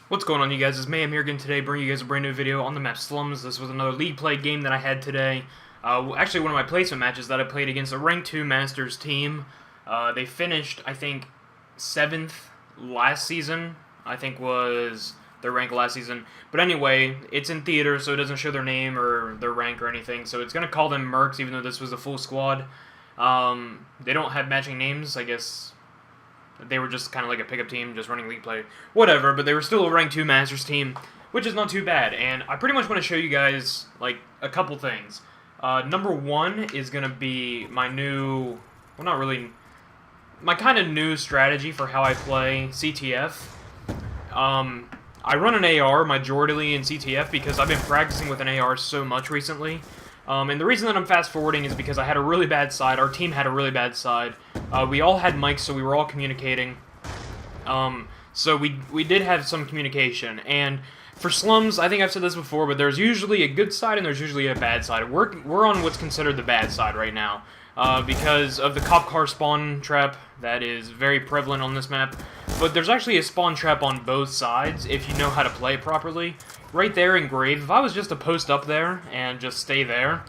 What's going on, you guys? It's Mayhem here again today, bringing you guys a brand new video on the map Slums. This was another league play game that I had today. Actually, one of my placement matches that I played against a Rank 2 Masters team. They finished, I think, 7th last season. I think was their rank last season. But anyway, it's in theater, so it doesn't show their name or their rank or anything. So it's going to call them Mercs, even though this was a full squad. They don't have matching names, I guess. They were just kind of like a pickup team, just running league play. Whatever, but they were still a rank 2 Masters team, which is not too bad. And I pretty much want to show you guys, like, a couple things. Number one is going to be my new, well, not really, my kind of new strategy for how I play CTF. I run an AR majorly in CTF because I've been practicing with an AR so much recently. And the reason that I'm fast-forwarding is because I had a really bad side. Our team had a really bad side. We all had mics, so we were all communicating. So we did have some communication. And for Slums, I think I've said this before, but there's usually a good side and there's usually a bad side. We're on what's considered the bad side right now. Because of the cop car spawn trap that is very prevalent on this map. But there's actually a spawn trap on both sides if you know how to play it properly. Right there in Grave, if I was just to post up there and just stay there,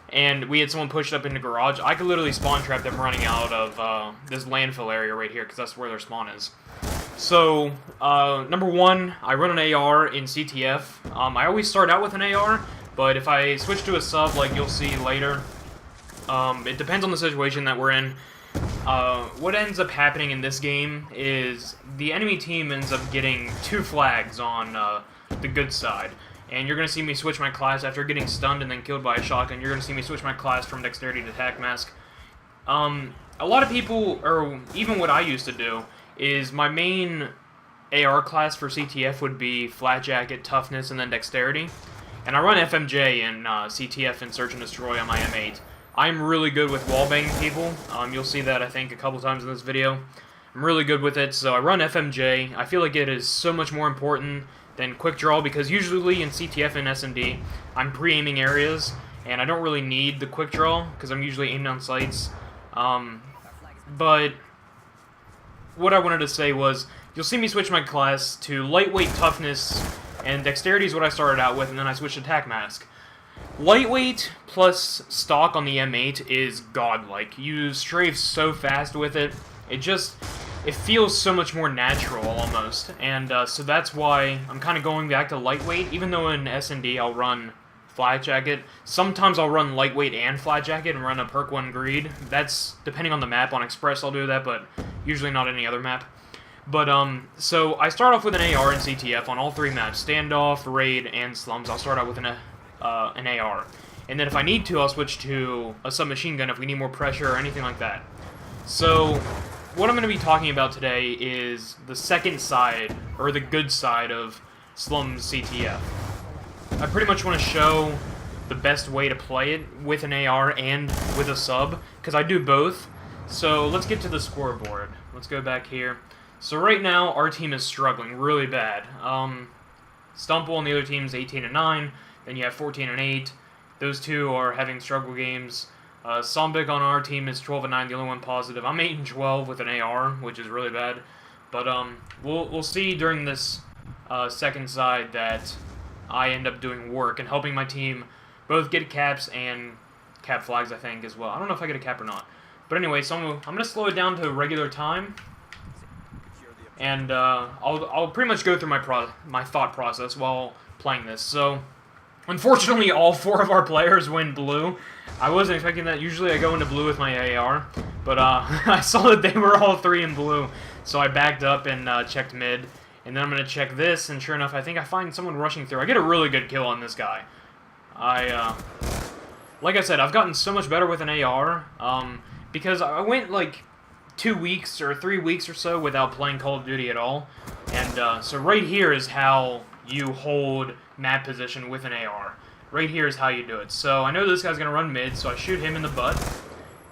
and we had someone pushed up in the garage, I could literally spawn trap them running out of this landfill area right here, because that's where their spawn is. So, number one, I run an AR in CTF. I always start out with an AR, but if I switch to a sub, like you'll see later, it depends on the situation that we're in. What ends up happening in this game is the enemy team ends up getting 2 flags on the good side. And you're going to see me switch my class after getting stunned and then killed by a shotgun. You're going to see me switch my class from Dexterity to Attack Mask. A lot of people, or even what I used to do, is my main AR class for CTF would be Flat Jacket, Toughness, and then Dexterity. And I run FMJ in CTF and Search and Destroy on my M8. I'm really good with wallbanging people. You'll see that, I think, a couple times in this video. I'm really good with it, so I run FMJ. I feel like it is so much more important than Quick Draw, because usually in CTF and SMD, I'm pre-aiming areas, and I don't really need the Quick Draw, because I'm usually aiming on sights. But what I wanted to say was, you'll see me switch my class to Lightweight, Toughness, and Dexterity is what I started out with, and then I switched to Attack Mask. Lightweight plus stock on the M8 is godlike. You strafe so fast with it. It feels so much more natural, almost. And so that's why I'm kind of going back to lightweight. Even though in S&D I'll run Flat Jacket. Sometimes I'll run lightweight and Flat Jacket and run a perk 1 greed. That's depending on the map. On Express I'll do that, but usually not any other map. But, so I start off with an AR in CTF on all 3 maps. Standoff, Raid, and Slums. I'll start out with an AR. And then if I need to, I'll switch to a submachine gun if we need more pressure or anything like that. So, what I'm going to be talking about today is the second side, or the good side of Slums CTF. I pretty much want to show the best way to play it with an AR and with a sub, because I do both. So let's get to the scoreboard. Let's go back here. So right now, our team is struggling really bad. Stumple on the other team is 18-9. Then you have 14-8. Those two are having struggle games. Sombic on our team is 12-9, the only one positive. I'm 8-12 with an AR, which is really bad. But we'll see during this second side that I end up doing work and helping my team both get caps and cap flags, I think, as well. I don't know if I get a cap or not. But anyway, so I'm going to slow it down to regular time. And I'll pretty much go through my thought process while playing this. So, unfortunately, all 4 of our players went blue. I wasn't expecting that. Usually I go into blue with my AR, but I saw that they were all 3 in blue, so I backed up and checked mid. And then I'm going to check this, and sure enough, I think I find someone rushing through. I get a really good kill on this guy. Like I said, I've gotten so much better with an AR, because I went like 2 weeks or 3 weeks or so without playing Call of Duty at all. And so right here is how you hold map position with an AR. Right here is how you do it. So I know this guy's going to run mid, so I shoot him in the butt.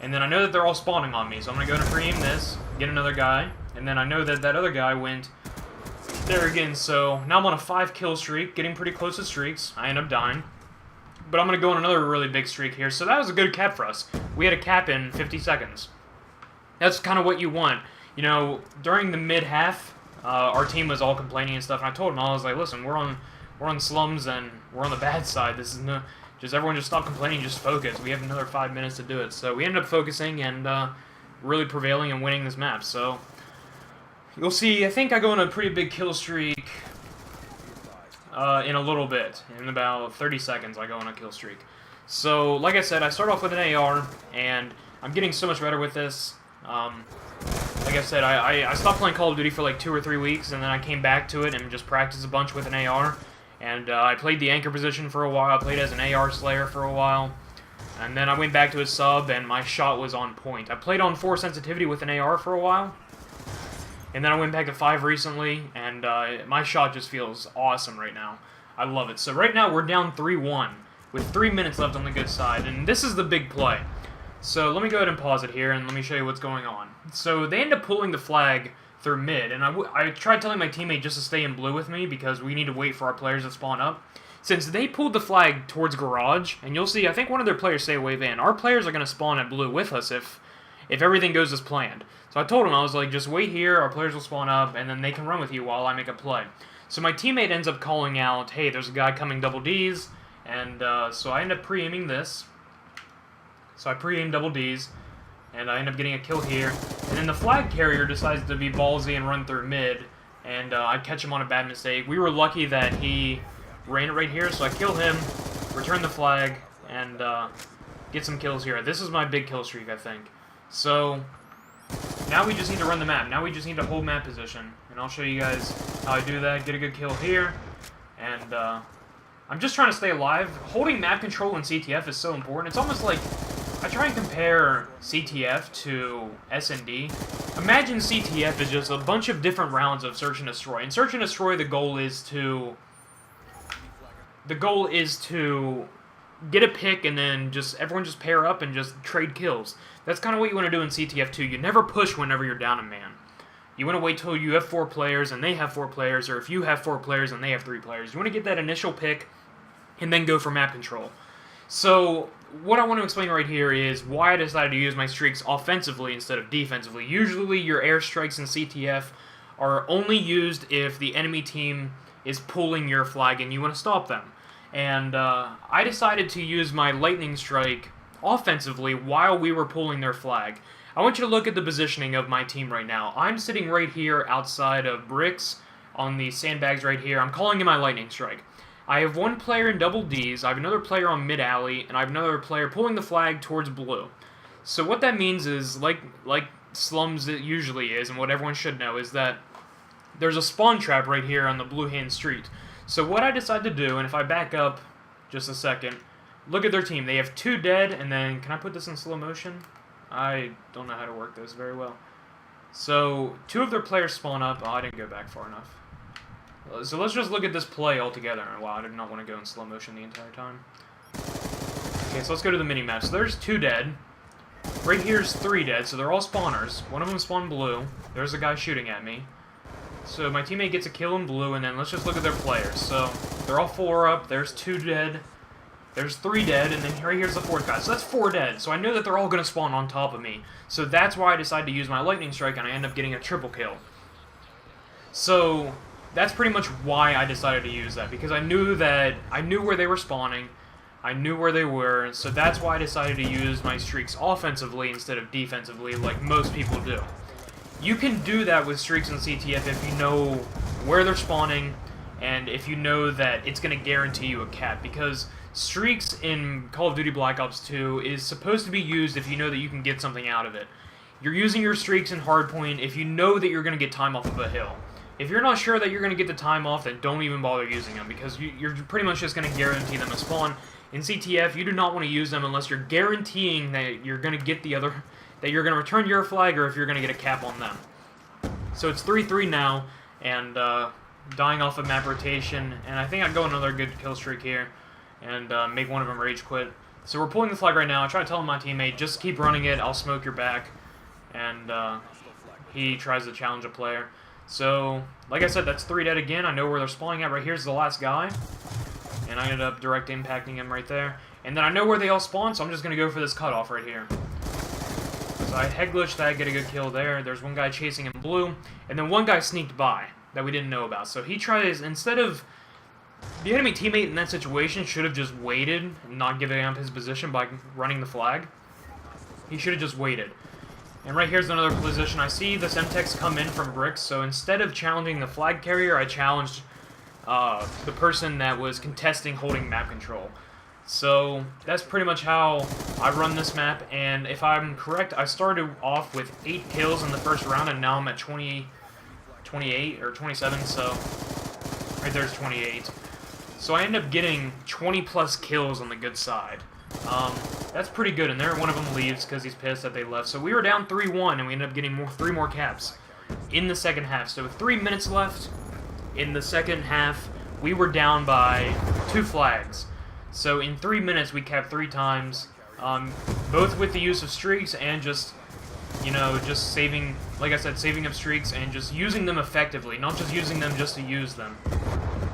And then I know that they're all spawning on me, so I'm going to go to pre-aim this, get another guy. And then I know that that other guy went there again, so now I'm on a 5 kill streak, getting pretty close to streaks. I end up dying. But I'm going to go on another really big streak here, so that was a good cap for us. We had a cap in 50 seconds. That's kind of what you want. You know, during the mid-half, our team was all complaining and stuff, and I told them, I was like, listen, we're on Slums, and we're on the bad side. This is no... Just everyone just stop complaining, just focus. We have another 5 minutes to do it. So we ended up focusing and really prevailing and winning this map. So you'll see, I think I go on a pretty big kill streak in a little bit. In about 30 seconds, I go on a kill streak. So, like I said, I start off with an AR, and I'm getting so much better with this. Like I said, I stopped playing Call of Duty for like 2 or 3 weeks, and then I came back to it and just practiced a bunch with an AR. And I played the anchor position for a while. I played as an AR Slayer for a while. And then I went back to a sub, and my shot was on point. I played on 4 sensitivity with an AR for a while. And then I went back to 5 recently, and my shot just feels awesome right now. I love it. So right now we're down 3-1, with 3 minutes left on the good side. And this is the big play. So let me go ahead and pause it here, and let me show you what's going on. So they end up pulling the flag through mid, and I tried telling my teammate just to stay in blue with me because we need to wait for our players to spawn up. Since they pulled the flag towards garage, and you'll see, I think one of their players stay away van. Our players are going to spawn at blue with us if everything goes as planned. So I told him, I was like, just wait here, our players will spawn up, and then they can run with you while I make a play. So my teammate ends up calling out, hey, there's a guy coming double Ds, and so I end up pre-aiming this. So I pre-aim double Ds, and I end up getting a kill here. And then the flag carrier decides to be ballsy and run through mid, and I catch him on a bad mistake. We were lucky that he ran it right here, so I kill him, return the flag, and get some kills here. This is my big kill streak, I think. So now we just need to run the map. Now we just need to hold map position, and I'll show you guys how I do that. Get a good kill here, and I'm just trying to stay alive. Holding map control in CTF is so important. It's almost like I try and compare CTF to S&D. Imagine CTF is just a bunch of different rounds of Search and Destroy. In Search and Destroy, the goal is to get a pick and then everyone just pair up and just trade kills. That's kind of what you want to do in CTF too. You never push whenever you're down a man. You want to wait till you have 4 players and they have 4 players, or if you have 4 players and they have 3 players. You want to get that initial pick and then go for map control. So what I want to explain right here is why I decided to use my streaks offensively instead of defensively. Usually your airstrikes in CTF are only used if the enemy team is pulling your flag and you want to stop them. And I decided to use my lightning strike offensively while we were pulling their flag. I want you to look at the positioning of my team right now. I'm sitting right here outside of bricks on the sandbags right here. I'm calling in my lightning strike. I have 1 player in double Ds, I have another player on mid-alley, and I have another player pulling the flag towards blue. So what that means is, like Slums it usually is, and what everyone should know, is that there's a spawn trap right here on the blue-hand street. So what I decided to do, and if I back up just a second, look at their team. They have 2 dead, and then, can I put this in slow motion? I don't know how to work this very well. So 2 of their players spawn up. Oh, I didn't go back far enough. So let's just look at this play altogether. Wow, I did not want to go in slow motion the entire time. Okay, so let's go to the mini-map. So there's 2 dead. Right here's 3 dead, so they're all spawners. One of them spawned blue. There's a guy shooting at me. So my teammate gets a kill in blue, and then let's just look at their players. So they're all 4 up. There's 2 dead. There's 3 dead, and then right here's the 4th guy. So that's 4 dead. So I know that they're all going to spawn on top of me. So that's why I decided to use my lightning strike, and I end up getting a triple kill. So that's pretty much why I decided to use that, because I knew where they were spawning, I knew where they were, so that's why I decided to use my streaks offensively instead of defensively like most people do. You can do that with streaks in CTF if you know where they're spawning, and if you know that it's going to guarantee you a cap, because streaks in Call of Duty Black Ops 2 is supposed to be used if you know that you can get something out of it. You're using your streaks in Hardpoint if you know that you're going to get time off of a hill. If you're not sure that you're going to get the time off, then don't even bother using them, because you're pretty much just going to guarantee them a spawn. In CTF, you do not want to use them unless you're guaranteeing that you're going to get that you're going to return your flag, or if you're going to get a cap on them. So it's 3-3 now, and dying off of map rotation, and I think I'd go another good kill streak here, and make one of them rage quit. So we're pulling the flag right now. I try to tell my teammate, just keep running it, I'll smoke your back, and he tries to challenge a player. So, like I said, that's 3 dead again. I know where they're spawning at. Right here's the last guy. And I ended up direct impacting him right there. And then I know where they all spawn, so I'm just going to go for this cutoff right here. So I head glitched that, get a good kill there. There's one guy chasing in blue, and then one guy sneaked by that we didn't know about. So he tries, instead of... The enemy teammate in that situation should have just waited and not giving up his position by running the flag. He should have just waited. And right here's another position. I see this MTEX come in from bricks, so instead of challenging the flag carrier, I challenged the person that was contesting holding map control. So that's pretty much how I run this map, and if I'm correct, I started off with 8 kills in the first round, and now I'm at 28 or 27, so right there's 28. So I end up getting 20 plus kills on the good side. That's pretty good, and there one of them leaves because he's pissed that they left. So we were down 3-1, and we ended up getting 3 more caps in the second half. So with 3 minutes left in the second half, we were down by 2 flags. So in 3 minutes, we capped 3 times, both with the use of streaks and just, you know, just saving, like I said, saving up streaks and just using them effectively, not just using them just to use them.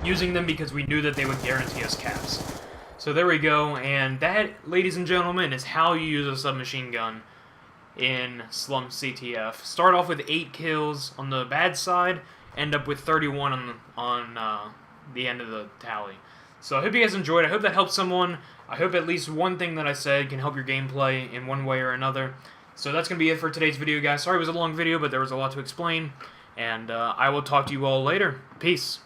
Using them because we knew that they would guarantee us caps. So there we go, and that, ladies and gentlemen, is how you use a submachine gun in Slums CTF. Start off with 8 kills on the bad side, end up with 31 on the end of the tally. So I hope you guys enjoyed. I hope that helped someone. I hope at least one thing that I said can help your gameplay in one way or another. So that's going to be it for today's video, guys. Sorry it was a long video, but there was a lot to explain. And I will talk to you all later. Peace.